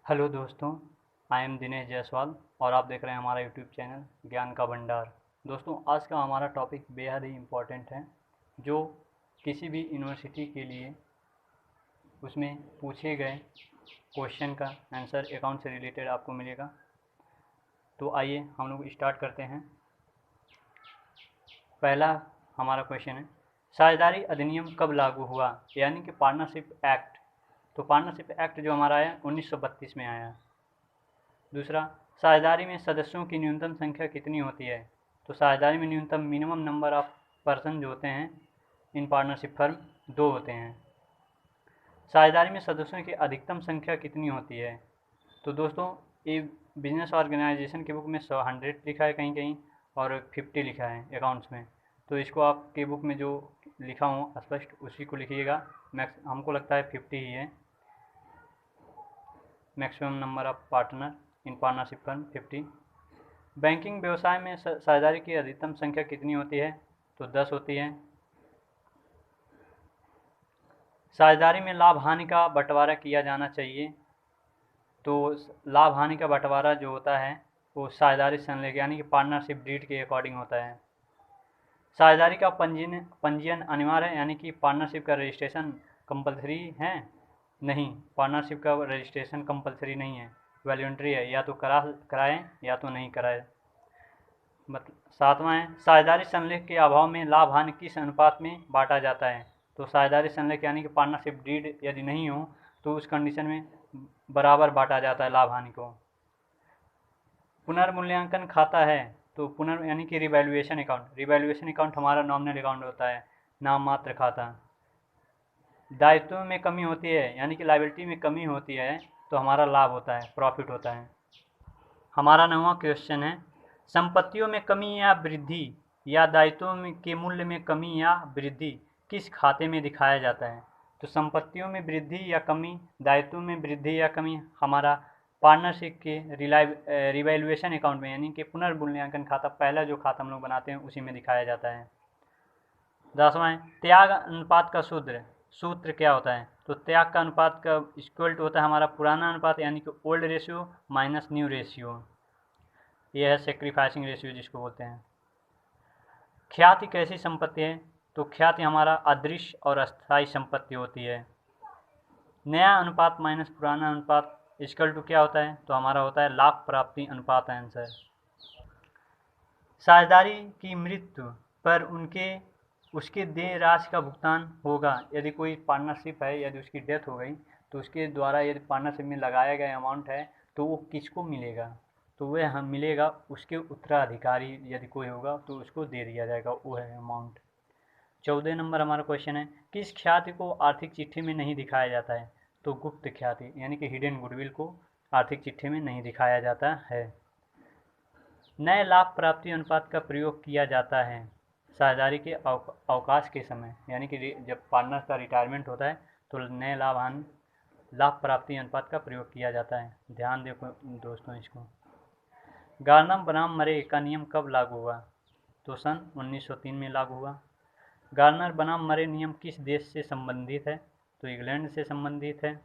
Hello दोस्तों, I am Dinesh Jaiswal और आप देख रहे हैं हमारा यूट्यूब चैनल ज्ञान का भंडार। दोस्तों, आज का हमारा टॉपिक बेहद ही इम्पोर्टेंट है, जो किसी भी यूनिवर्सिटी के लिए उसमें पूछे गए क्वेश्चन का आंसर अकाउंट से रिलेटेड आपको मिलेगा। तो आइए हम लोग स्टार्ट करते हैं। पहला हमारा क्वेश्चन है, साझेदारी अधिनियम कब लागू हुआ, यानी कि पार्टनरशिप एक्ट। तो पार्टनरशिप एक्ट जो हमारा है 1932 में आया। दूसरा, साझेदारी में सदस्यों की न्यूनतम संख्या कितनी होती है। तो साझेदारी में न्यूनतम मिनिमम नंबर ऑफ पर्सन जो होते हैं इन पार्टनरशिप फर्म 2 होते हैं। साझेदारी में सदस्यों की अधिकतम संख्या कितनी होती है। तो दोस्तों, ये बिजनेस ऑर्गेनाइजेशन की बुक में 100 लिखा है कहीं कहीं और 50 लिखा है अकाउंट्स में। तो इसको आपके बुक में जो लिखा हो स्पष्ट उसी को लिखिएगा। हमको लगता है 50 ही है, maximum number of partner in partnership firm 50। Banking व्यवसाय में साझेदारी की अधिकतम संख्या कितनी होती है। तो 10 होती है। साझेदारी में लाभ हानि का बंटवारा किया जाना चाहिए। तो लाभ हानि का बंटवारा जो होता है वो साझेदारी संलेख यानी कि पार्टनरशिप डीड के अकॉर्डिंग होता है। साझेदारी का पंजीयन अनिवार्य है, यानी कि पार्टनरशिप का रजिस्ट्रेशन कंपलसरी है। नहीं, पार्टनरशिप का रजिस्ट्रेशन कंपलसरी नहीं है, वॉलंटरी है, या तो कराएं या तो नहीं कराएं। मतलब 7वां है, साझेदारी संलेख के अभाव में लाभ हानि किस अनुपात में बांटा जाता है। तो साझेदारी संलेख यानी कि पार्टनरशिप डीड यदि नहीं हो तो उस कंडीशन में बराबर बांटा जाता है लाभ हानि को। पुनर्मूल्यांकन खाता है। तो यानी कि रिवैल्यूएशन अकाउंट हमारा नॉमिनल अकाउंट होता है, नाम मात्र खाता। दायित्वों में कमी होती है, यानी कि लायबिलिटी में कमी होती है तो हमारा लाभ होता है, प्रॉफिट होता है। हमारा 9वां क्वेश्चन है, संपत्तियों में कमी या वृद्धि या दायित्वों के मूल्य में कमी या वृद्धि किस खाते में दिखाया जाता है। तो संपत्तियों में वृद्धि या कमी, दायित्वों में वृद्धि या कमी हमारा पार्टनरशिप के रिवैल्यूएशन अकाउंट में, यानी कि पुनर्मूल्यांकन खाता, पहला जो खाता हम लोग बनाते हैं उसी में दिखाया जाता है। 10वां है, त्याग अनुपात का सूत्र क्या होता है। तो त्याग का अनुपात का इक्वल टू होता है हमारा पुराना अनुपात, यानी कि old ratio minus new ratio. यह है सेक्रीफाइसिंग रेशियो जिसको बोलते हैं। ख्याति कैसी संपत्ति है। तो ख्याति हमारा अदृश्य और अस्थायी संपत्ति होती है। नया अनुपात माइनस पुराना अनुपात इक्वल टू क्या होता है। तो हमारा होता है लाभ प्राप्ति अनुपात आंसर। साझेदारी की मृत्यु पर उसके देय राशि का भुगतान होगा। यदि कोई पार्टनरशिप है, यदि उसकी डेथ हो गई तो उसके द्वारा यदि पार्टनरशिप में लगाया गया अमाउंट है तो वो किसको मिलेगा। तो वह हम मिलेगा उसके उत्तराधिकारी, यदि कोई होगा तो उसको दे दिया जाएगा, वो है अमाउंट। 14 नंबर हमारा क्वेश्चन है, किस ख्याति को आर्थिक चिट्ठी में नहीं दिखाया जाता है। तो गुप्त ख्याति यानी कि हिडन गुडविल को आर्थिक चिट्ठी में नहीं दिखाया जाता है। नए लाभ प्राप्ति अनुपात का प्रयोग किया जाता है साझेदारी के अवकाश के समय, यानी कि जब पार्टनर का रिटायरमेंट होता है तो नए लाभ प्राप्ति अनुपात का प्रयोग किया जाता है। ध्यान देखो दोस्तों इसको। गार्नम बनाम मरे का नियम कब लागू हुआ। तो सन 1903 में लागू हुआ। गार्नर बनाम मरे नियम किस देश से संबंधित है। तो इंग्लैंड से संबंधित है।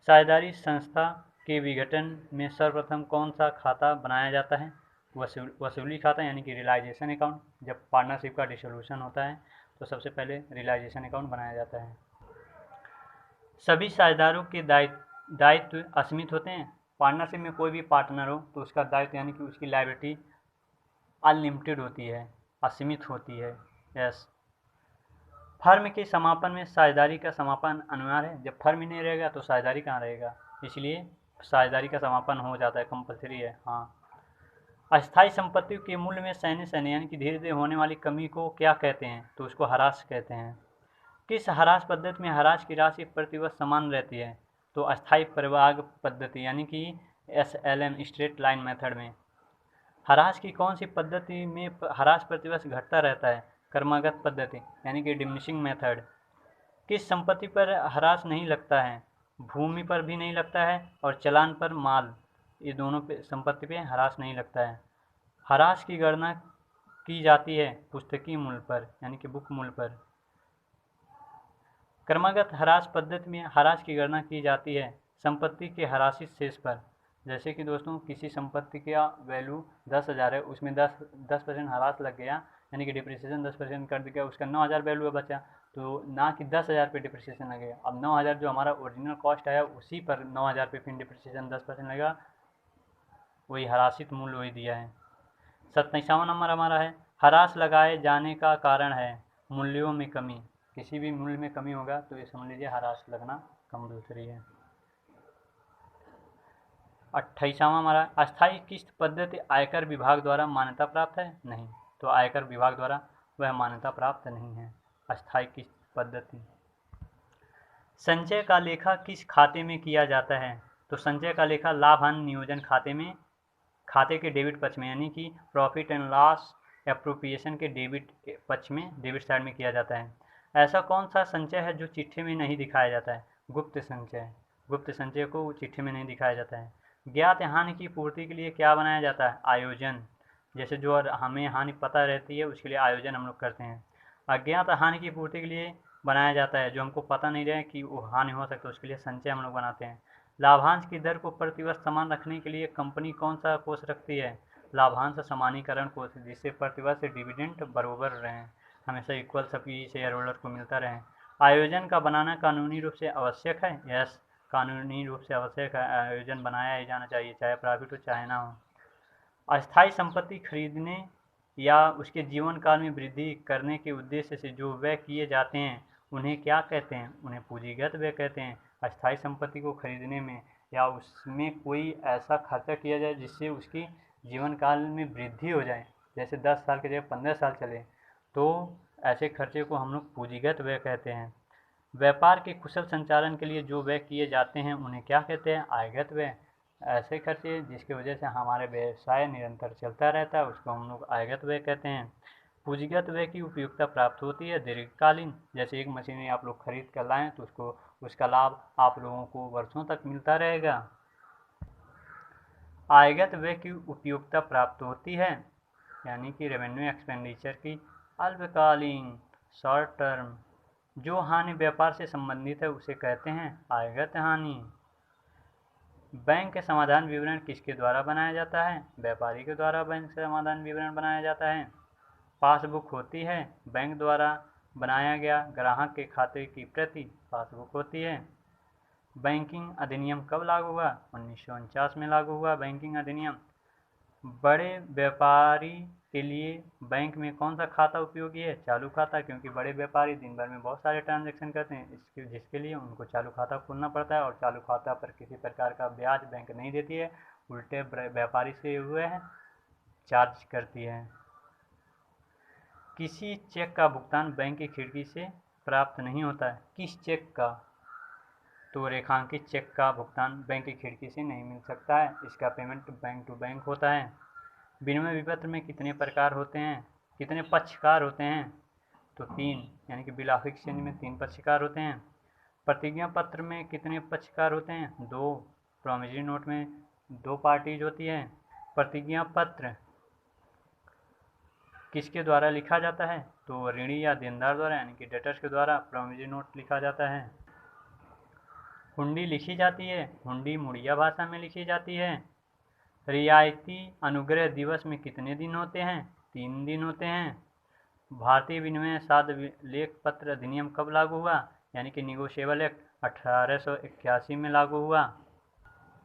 साझेदारी संस्था के विघटन में सर्वप्रथम कौन सा खाता बनाया जाता है। वसूली खाता यानी कि रियलाइजेशन अकाउंट। जब पार्टनरशिप का डिसोल्यूशन होता है तो सबसे पहले रियलाइजेशन अकाउंट बनाया जाता है। सभी साझेदारों के दायित्व असीमित होते हैं। पार्टनरशिप में कोई भी पार्टनर हो तो उसका दायित्व यानी कि उसकी लायबिलिटी अनलिमिटेड होती है, असीमित होती है। यस। फर्म के समापन में साझेदारी का समापन अनिवार्य है। जब फर्म ही नहीं रहेगा तो साझेदारी कहाँ रहेगा, इसलिए साझेदारी का समापन हो जाता है, कंपलसरी है। हाँ। अस्थायी संपत्ति के मूल्य में सैन्य यानी कि धीरे धीरे होने वाली कमी को क्या कहते हैं। तो उसको हरास कहते हैं। किस हरास पद्धति में हरास की राशि प्रतिवर्ष समान रहती है। तो अस्थायी परिवाग पद्धति यानी कि SLM स्ट्रेट लाइन मेथड में। हरास की कौन सी पद्धति में हरास प्रतिवर्ष घटता रहता है। क्रमागत पद्धति यानी कि डिमिनिशिंग मेथड। किस संपत्ति पर हरास नहीं लगता है। भूमि पर भी नहीं लगता है और चालान पर माल, ये दोनों पे संपत्ति पे हरास नहीं लगता है। हरास की गणना की जाती है पुस्तकीय मूल्य पर यानी कि बुक मूल्य पर। क्रमागत हरास पद्धति में हरास की गणना की जाती है संपत्ति के ह्रासित शेष पर। जैसे कि दोस्तों किसी संपत्ति का वैल्यू 10,000 है, उसमें 10% ह्रास लग गया, यानी कि डिप्रिसिएशन 10% कर दिया, उसका 9,000 वैल्यू बचा, तो ना कि 10,000 पे डिप्रिसिएशन लगेगा। अब 9,000 जो हमारा ओरिजिनल कॉस्ट आया उसी पर 9,000 पे फिर डिप्रिसिएशन 10% लगेगा, वही ह्रासित मूल्य वही दिया है। 27वां नंबर हमारा है, ह्रास लगाए जाने का कारण है मूल्यों में कमी। किसी भी मूल्य में कमी होगा तो ये समझ लीजिए ह्रास लगना कंपल्सरी है। 28वां हमारा, अस्थायी किस्त पद्धति आयकर विभाग द्वारा मान्यता प्राप्त है? नहीं, तो आयकर विभाग द्वारा वह मान्यता प्राप्त नहीं है अस्थायी किस्त पद्धति। संचय का लेखा किस खाते में किया जाता है? तो संचय का लेखा लाभ हानि नियोजन खाते के डेबिट पक्ष में, यानी कि प्रॉफिट एंड लॉस एप्रोप्रिएशन के डेबिट पक्ष में, डेबिट साइड में किया जाता है। ऐसा कौन सा संचय है जो चिट्ठी में नहीं दिखाया जाता है? गुप्त संचय। गुप्त संचय को चिट्ठी में नहीं दिखाया जाता है। ज्ञात हानि की पूर्ति के लिए क्या बनाया जाता है? आयोजन। जैसे जो हमें हानि पता रहती है उसके लिए आयोजन हम लोग करते हैं। अज्ञात हानि की पूर्ति के लिए बनाया जाता है, जो हमको पता नहीं रहे कि वो हानि हो सकता है, उसके लिए संचय हम लोग बनाते हैं। लाभांश की दर को प्रतिवर्ष समान रखने के लिए कंपनी कौन सा कोष रखती है? लाभांश समानीकरण कोष, जिससे प्रतिवर्ष डिविडेंड बराबर रहें, हमेशा इक्वल सभी शेयर होल्डर को मिलता रहे। आयोजन का बनाना कानूनी रूप से आवश्यक है? यस, कानूनी रूप से आवश्यक है, आयोजन बनाया ही जाना चाहिए, चाहे प्रॉफिट हो चाहे ना हो। अस्थायी संपत्ति खरीदने या उसके जीवन काल में वृद्धि करने के उद्देश्य से जो व्यय किए जाते हैं उन्हें क्या कहते हैं? उन्हें पूंजीगत व्यय कहते हैं। अस्थायी संपत्ति को खरीदने में या उसमें कोई ऐसा खर्चा किया जाए जिससे उसकी जीवन काल में वृद्धि हो जाए, जैसे 10 साल के जगह 15 साल चले, तो ऐसे खर्चे को हम लोग पूंजीगत व्यय कहते हैं। व्यापार के कुशल संचालन के लिए जो व्यय किए जाते हैं उन्हें क्या कहते हैं? आयगत व्यय। ऐसे खर्चे जिसकी वजह से हमारे व्यवसाय निरंतर चलता रहता है उसको हम लोग आयगत व्यय कहते हैं। पूंजीगत व्यय की उपयोगिता प्राप्त होती है दीर्घकालीन, जैसे एक मशीनरी आप लोग खरीद कर लाएं तो उसका लाभ आप लोगों को वर्षों तक मिलता रहेगा। आयगत व्यय की उपयोगिता प्राप्त होती है, यानी कि रेवेन्यू एक्सपेंडिचर की अल्पकालीन, शॉर्ट टर्म। जो हानि व्यापार से संबंधित है उसे कहते हैं आयगत हानि। बैंक के समाधान विवरण किसके द्वारा बनाया जाता है? व्यापारी के द्वारा बैंक समाधान विवरण बनाया जाता है। पासबुक होती है बैंक द्वारा बनाया गया ग्राहक के खाते की प्रति पासबुक होती है। बैंकिंग अधिनियम कब लागू हुआ? 1949 में लागू हुआ बैंकिंग अधिनियम। बड़े व्यापारी के लिए बैंक में कौन सा खाता उपयोगी है? चालू खाता, क्योंकि बड़े व्यापारी दिन भर में बहुत सारे ट्रांजैक्शन करते हैं, जिसके लिए उनको चालू खाता खोलना पड़ता है, और चालू खाता पर किसी प्रकार का ब्याज बैंक नहीं देती है, उल्टे व्यापारी से हुए हैं चार्ज करती है। किसी चेक का भुगतान बैंक की खिड़की से प्राप्त नहीं होता है। किस चेक का? तो रेखांकित चेक का भुगतान बैंक की खिड़की से नहीं मिल सकता है, इसका पेमेंट बैंक टू बैंक होता है। विनिमय विपत्र में कितने प्रकार होते हैं? कितने पक्षकार होते हैं? तो 3, यानी कि बिल ऑफ एक्सचेंज में 3 पक्षकार होते हैं। प्रतिज्ञा पत्र में कितने पक्षकार होते हैं? 2। प्रॉमिसरी नोट में 2 पार्टीज होती है। प्रतिज्ञा पत्र किसके द्वारा लिखा जाता है? तो ऋणी या देनदार द्वारा, यानी कि डेटर्स के द्वारा प्रॉमिसरी नोट लिखा जाता है। हुंडी लिखी जाती है, हुंडी मुड़िया भाषा में लिखी जाती है। रियायती अनुग्रह दिवस में कितने दिन होते हैं? 3 दिन होते हैं। भारतीय विनिमय साध्य लेख पत्र अधिनियम कब लागू हुआ? यानी कि निगोशिएबल एक्ट 1881 में लागू हुआ।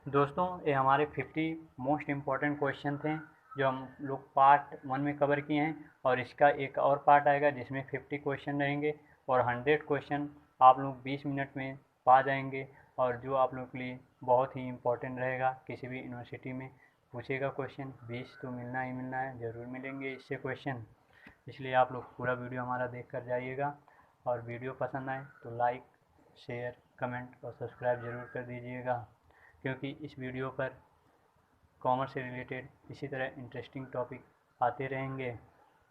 दोस्तों ये हमारे 50 मोस्ट इम्पॉर्टेंट क्वेश्चन थे जो हम लोग पार्ट 1 में कवर किए हैं, और इसका एक और पार्ट आएगा जिसमें 50 क्वेश्चन रहेंगे और 100 क्वेश्चन आप लोग 20 मिनट में पा जाएंगे, और जो आप लोग के लिए बहुत ही इम्पोर्टेंट रहेगा। किसी भी यूनिवर्सिटी में पूछेगा क्वेश्चन, 20 तो मिलना ही मिलना है, ज़रूर मिलेंगे इससे क्वेश्चन, इसलिए आप लोग पूरा वीडियो हमारा देख कर जाइएगा। और वीडियो पसंद आए तो लाइक, शेयर, कमेंट और सब्सक्राइब ज़रूर कर दीजिएगा, क्योंकि इस वीडियो पर कॉमर्स से रिलेटेड इसी तरह इंटरेस्टिंग टॉपिक आते रहेंगे।